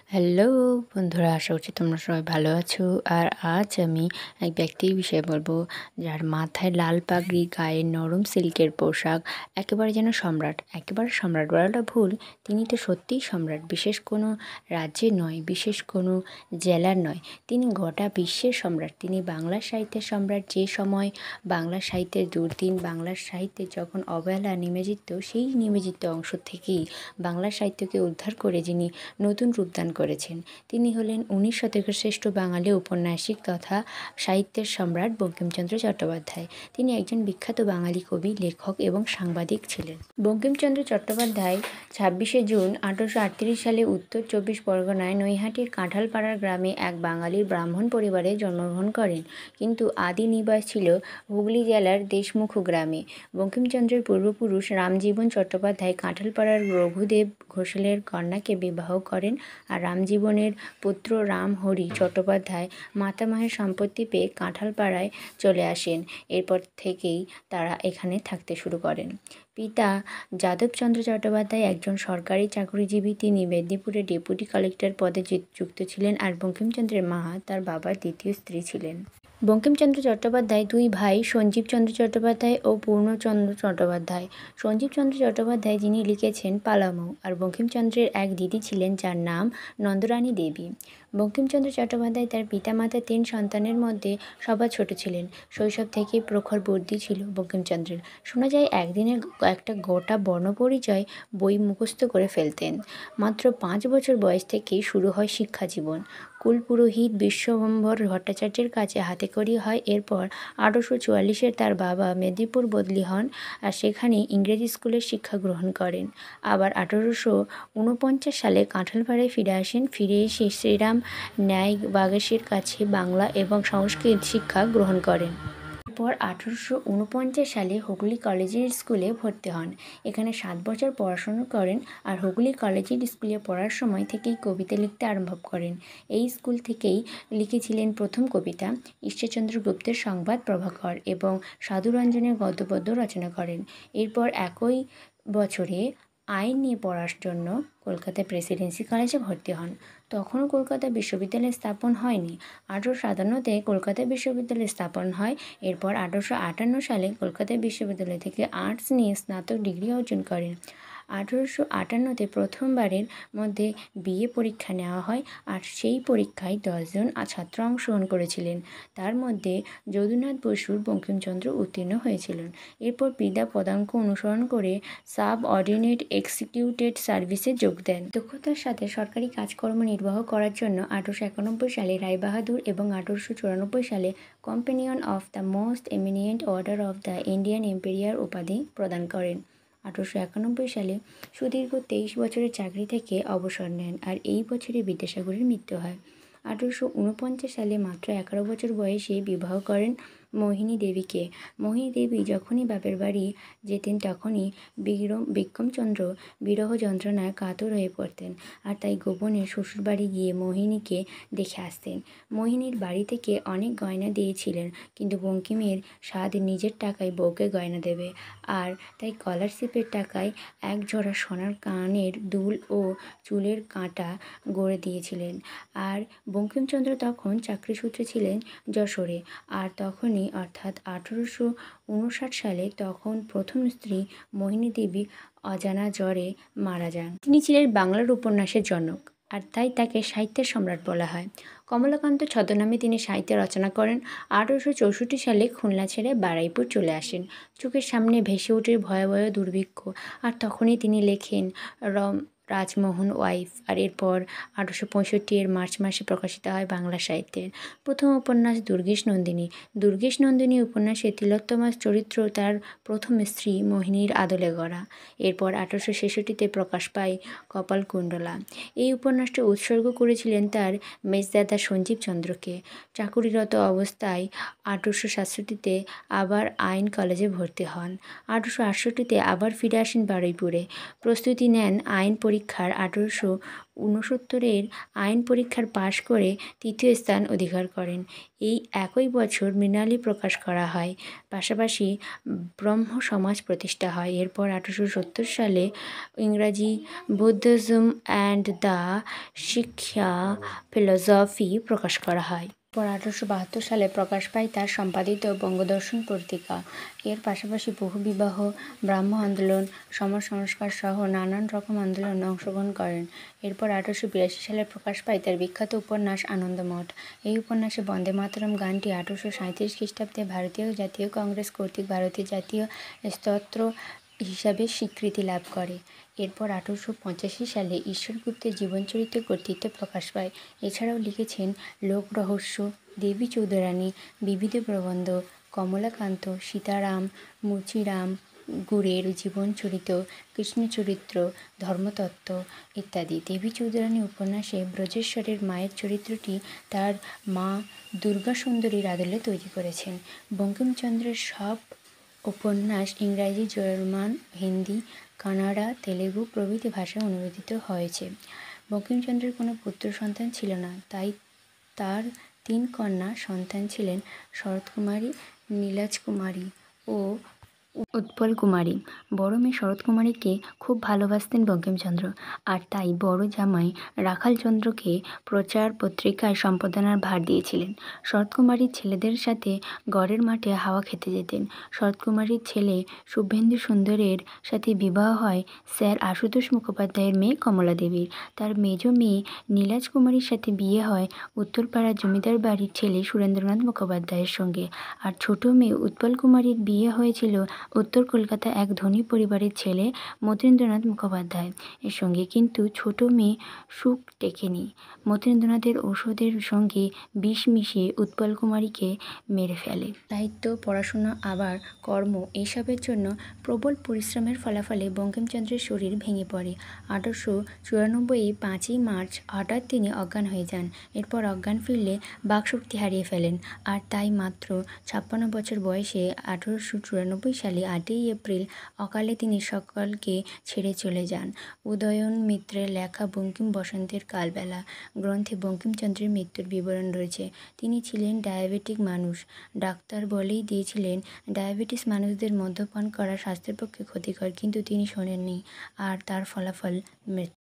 Hello বন্ধুরা, আশা করছি তোমরা সবাই ভালো আছো। আর আজ আমি এক ব্যক্তির বিষয়ে বলবো, যার মাথায় লাল পাগড়ি, গায়ে নরম সিল্কের পোশাক, একেবারে যেন সম্রাট। একেবারে সম্রাট বলাটা ভুল, তিনি তো সত্যিই সম্রাট। বিশেষ কোনো রাজ্যের নয়, বিশেষ কোনো জেলার নয়, তিনি গোটা বিশ্বের সম্রাট। তিনি বাংলা সাহিত্যের সম্রাট। যে সময় বাংলা সাহিত্যের দুর্দিন, বাংলা সাহিত্যে যখন অবহেলা নেমে যেত, সেই নিমজ্জিত অংশ থেকেই বাংলা সাহিত্যকে উদ্ধার করে যিনি নতুন রূপদান করেছেন, তিনি হলেন 19 শতকের শ্রেষ্ঠ বাঙালি ঔপন্যাসিক তথা সাহিত্যের সম্রাট বঙ্কিমচন্দ্র চট্টোপাধ্যায়। তিনি একজন বিখ্যাত বাঙালি কবি, লেখক এবং সাংবাদিক ছিলেন। বঙ্কিমচন্দ্র চট্টোপাধ্যায় 26শে জুন 1838 সালে উত্তর 24 পরগনায় নৈহাটির কাঁঠালপাড়ার গ্রামে এক বাঙালির ব্রাহ্মণ পরিবারে জন্মগ্রহণ করেন, কিন্তু আদি নিবাস ছিল হুগলি জেলার দেশমুখ গ্রামে। বঙ্কিমচন্দ্রের পূর্বপুরুষ রামজীবন চট্টোপাধ্যায় কাঁঠালপাড়ার রঘুদেব ঘোষালের কন্যাকে বিবাহ করেন, আর রামজীবনের পুত্র রামহরি চট্টোপাধ্যায় মাতামহের সম্পত্তি পেয়ে কাঁঠালপাড়ায় চলে আসেন। এরপর থেকেই তারা এখানে থাকতে শুরু করেন। পিতা যাদবচন্দ্র চট্টোপাধ্যায় একজন সরকারি চাকরিজীবী। তিনি মেদিনীপুরে ডেপুটি কালেক্টর পদে যুক্ত ছিলেন, আর বঙ্কিমচন্দ্রের মা তার বাবার দ্বিতীয় স্ত্রী ছিলেন। বঙ্কিমচন্দ্র চট্টোপাধ্যায় দুই ভাই, সঞ্জীবচন্দ্র চট্টোপাধ্যায় ও পূর্ণচন্দ্র চট্টোপাধ্যায়। সঞ্জীবচন্দ্র চট্টোপাধ্যায় যিনি লিখেছেন পালামৌ, আর বঙ্কিমচন্দ্রের এক দিদি ছিলেন যার নাম নন্দরানী দেবী। বঙ্কিমচন্দ্র চট্টোপাধ্যায় তার পিতামাতার 3 সন্তানের মধ্যে সবার ছোট ছিলেন। শৈশব থেকেই প্রখর বুদ্ধি ছিল বঙ্কিমচন্দ্রের। শোনা যায় একদিনে একটা গোটা বর্ণপরিচয় বই মুখস্থ করে ফেলতেন। মাত্র 5 বছর বয়স থেকেই শুরু হয় শিক্ষা জীবন। কুলপুরোহিত বিশ্বম্ভর ভট্টাচার্যের কাছে হাতেখড়ি হয়। এরপর 1844 তার বাবা মেদিনীপুর বদলি হন, আর সেখানে ইংরেজি স্কুলের শিক্ষা গ্রহণ করেন। আবার 1849 সালে কাঁঠালপাড়ায় ফিরে আসেন। ফিরে এসে শ্রীরাম ন্যায়বাগীশের কাছে বাংলা এবং সংস্কৃত শিক্ষা গ্রহণ করেন। এরপর 1849 সালে হুগলি কলেজিয়েট স্কুলে ভর্তি হন। এখানে 7 বছর পড়াশোনা করেন, আর হুগলি কলেজিয়েট স্কুলে পড়ার সময় থেকেই কবিতা লিখতে আরম্ভ করেন। এই স্কুল থেকেই লিখেছিলেন প্রথম কবিতা। ঈশ্বরচন্দ্র গুপ্তের সংবাদ প্রভাকর এবং সাধুরঞ্জনের গদ্যপদ্য রচনা করেন। এরপর একই বছরে আইন নিয়ে পড়ার জন্য কলকাতায় প্রেসিডেন্সি কলেজে ভর্তি হন। তখনও কলকাতা বিশ্ববিদ্যালয় স্থাপন হয়নি। 1857-তে কলকাতা বিশ্ববিদ্যালয় স্থাপন হয়। এরপর 1858 সালে কলকাতা বিশ্ববিদ্যালয় থেকে আর্টস নিয়ে স্নাতক ডিগ্রি অর্জন করেন। 1858-তে প্রথমবারের মধ্যে বিএ পরীক্ষা নেওয়া হয়, আর সেই পরীক্ষায় 10 জন ছাত্র অংশগ্রহণ করেছিলেন। তার মধ্যে যদুনাথ বসুর বঙ্কিমচন্দ্র উত্তীর্ণ হয়েছিলেন। এরপর বিদ্যা পদাঙ্ক অনুসরণ করে সাব অর্ডিনেট এক্সিকিউটেড সার্ভিসে যোগ দেন। দক্ষতার সাথে সরকারি কাজকর্ম নির্বাহ করার জন্য 1891 সালে রায়বাহাদুর এবং 1894 সালে companion of the most eminent order of the Indian empire উপাধি প্রদান করেন। 1891 সালে সুদীর্ঘ 23 বছরের চাকরি থেকে অবসর নেন, আর এই বছরে বিদ্যাসাগরের মৃত্যু হয়। 1849 সালে মাত্র 11 বছর বয়সে বিবাহ করেন মোহিনী দেবীকে। মোহিনী দেবী যখনই বাপের বাড়ি যেতেন তখনই বিক্রমচন্দ্র বিরহ যন্ত্রণায় কাতর হয়ে পড়তেন, আর তাই গোপনে শ্বশুরবাড়ি গিয়ে মোহিনীকে দেখে আসতেন। মোহিনীর বাড়ি থেকে অনেক গয়না দিয়েছিলেন, কিন্তু বঙ্কিমের সাধ নিজের টাকায় বউকে গয়না দেবে, আর তাই স্কলারশিপের টাকায় এক জোড়া সোনার কানের দুল ও চুলের কাঁটা গড়ে দিয়েছিলেন। আর বঙ্কিমচন্দ্র তখন চাকরিসূত্রে ছিলেন যশোরে, আর তখনই অর্থাৎ 1859 সালে তখন প্রথম স্ত্রী মোহিনী দেবী অজানা জ্বরে মারা যান। তিনি ছিলেন বাংলার উপন্যাসের জনক, আর তাই তাকে সাহিত্যের সম্রাট বলা হয়। কমলাকান্ত ছদ্মনামে তিনি সাহিত্য রচনা করেন। 1864 সালে খুলনা ছেড়ে বারুইপুর চলে আসেন। চোখের সামনে ভেসে ওঠে ভয়াবহ দুর্ভিক্ষ, আর তখনই তিনি লেখেন রাজমোহন ওয়াইফ। আর এরপর 1865 মার্চ মাসে প্রকাশিত হয় বাংলা সাহিত্যের প্রথম উপন্যাস দুর্গেশ নন্দিনী। দুর্গেশ নন্দিনী উপন্যাসে তিলোত্তমার চরিত্র তার প্রথম স্ত্রী মোহিনীর আদলে গড়া। এরপর 1866-তে প্রকাশ পায় কপালকুণ্ডলা। এই উপন্যাসটি উৎসর্গ করেছিলেন তার মেজদাদা সঞ্জীব চন্দ্রকে। চাকুরিরত অবস্থায় 1867-তে আবার আইন কলেজে ভর্তি হন। 1868-তে আবার ফিরে আসেন বারুইপুরে। প্রস্তুতি নেন আইন পরীক্ষা পরীক্ষার 1869-এর আইন পরীক্ষার পাশ করে তৃতীয় স্থান অধিকার করেন। এই একই বছর মৃণালী প্রকাশ করা হয়। পাশাপাশি ব্রহ্ম সমাজ প্রতিষ্ঠা হয়। এরপর 1870 সালে ইংরাজি বুদ্ধিজম অ্যান্ড দ্য শিক্ষা ফিলসফি প্রকাশ করা হয়। এরপর 1872 সালে প্রকাশ পায় তার সম্পাদিত বঙ্গদর্শন পত্রিকা। এর পাশাপাশি বহুবিবাহ, ব্রাহ্ম আন্দোলন, সমাজ সংস্কার সহ নানান রকম আন্দোলনে অংশগ্রহণ করেন। এরপর 1882 সালে প্রকাশ পায় তার বিখ্যাত উপন্যাস আনন্দমঠ। এই উপন্যাসে বন্দে মাতরম গানটি 1837 খ্রিস্টাব্দে ভারতীয় জাতীয় কংগ্রেস কর্তৃক ভারতের জাতীয় স্তোত্র হিসাবে স্বীকৃতি লাভ করে। এরপর 1885 সালে ঈশ্বর গুপ্তের জীবনচরিত্র কর্তৃত্ব প্রকাশ পায়। এছাড়াও লিখেছেন লোকরহস্য, দেবী চৌধুরানী, বিবিধ প্রবন্ধ, কমলাকান্ত, সীতারাম, মুচিরাম গুড়ের জীবনচরিত, কৃষ্ণচরিত্র, ধর্মতত্ত্ব ইত্যাদি। দেবী চৌধুরানী উপন্যাসে ব্রজেশ্বরের মায়ের চরিত্রটি তার মা দুর্গাসুন্দরীর আদলে তৈরি করেছেন। বঙ্কিমচন্দ্রের সব উপন্যাস ইংরাজি, জার্মান, হিন্দি, কানাডা, তেলুগু প্রভৃতি ভাষায় অনুবাদিত হয়েছে। বঙ্কিমচন্দ্রের কোনো পুত্র সন্তান ছিল না, তাই তার 3 কন্যা সন্তান ছিলেন শরৎকুমারী, নীলাজকুমারী ও উৎপল কুমারী। বড় মেয়ে শরৎকুমারীকে খুব ভালোবাসতেন বঙ্কিমচন্দ্র, আর তাই বড় জামাই রাখালচন্দ্রকে প্রচার পত্রিকায় সম্পাদনার ভার দিয়েছিলেন। শরৎকুমারীর ছেলেদের সাথে গড়ের মাঠে হাওয়া খেতে যেতেন। শরৎকুমারীর ছেলে শুভেন্দু সুন্দরের সাথে বিবাহ হয় স্যার আশুতোষ মুখোপাধ্যায়ের মেয়ে কমলা দেবীর। তার মেজ মেয়ে নীলাজকুমারীর সাথে বিয়ে হয় উত্তরপাড়ার জমিদার বাড়ির ছেলে সুরেন্দ্রনাথ মুখোপাধ্যায়ের সঙ্গে। আর ছোট মেয়ে উৎপল কুমারীর বিয়ে হয়েছিল উত্তর কলকাতা এক ধনী পরিবারের ছেলে মতীন্দ্রনাথ মুখোপাধ্যায় এর সঙ্গে। কিন্তু ছোট মেয়ে সুখ টেকেনি। মতীন্দ্রনাথের ওষুধের সঙ্গে বিষ মিশিয়ে উৎপল কুমারীকে মেরে ফেলে। সাহিত্য, পড়াশোনা আবার কর্ম এইসবের জন্য প্রবল পরিশ্রমের ফলাফলে বঙ্কিমচন্দ্রের শরীর ভেঙে পড়ে। 1894 5ই মার্চ হঠাৎ তিনি অজ্ঞান হয়ে যান। এরপর অজ্ঞান ফিরলে বাকশক্তি হারিয়ে ফেলেন। আর তাই মাত্র 56 বছর বয়সে 1894 সালে 8ই এপ্রিল অকালে তিনি সকলকে ছেড়ে চলে যান। উদয়ন মিত্রের লেখা বঙ্কিম বসন্তের কালবেলা গ্রন্থে বঙ্কিমচন্দ্রের মৃত্যুর বিবরণ রয়েছে। তিনি ছিলেন ডায়াবেটিক মানুষ। ডাক্তার বলেই দিয়েছিলেন ডায়াবেটিস মানুষদের মদ্যপান করা স্বাস্থ্যের পক্ষে ক্ষতিকর, কিন্তু তিনি শোনেননি, আর তার ফলাফল মৃত্যু।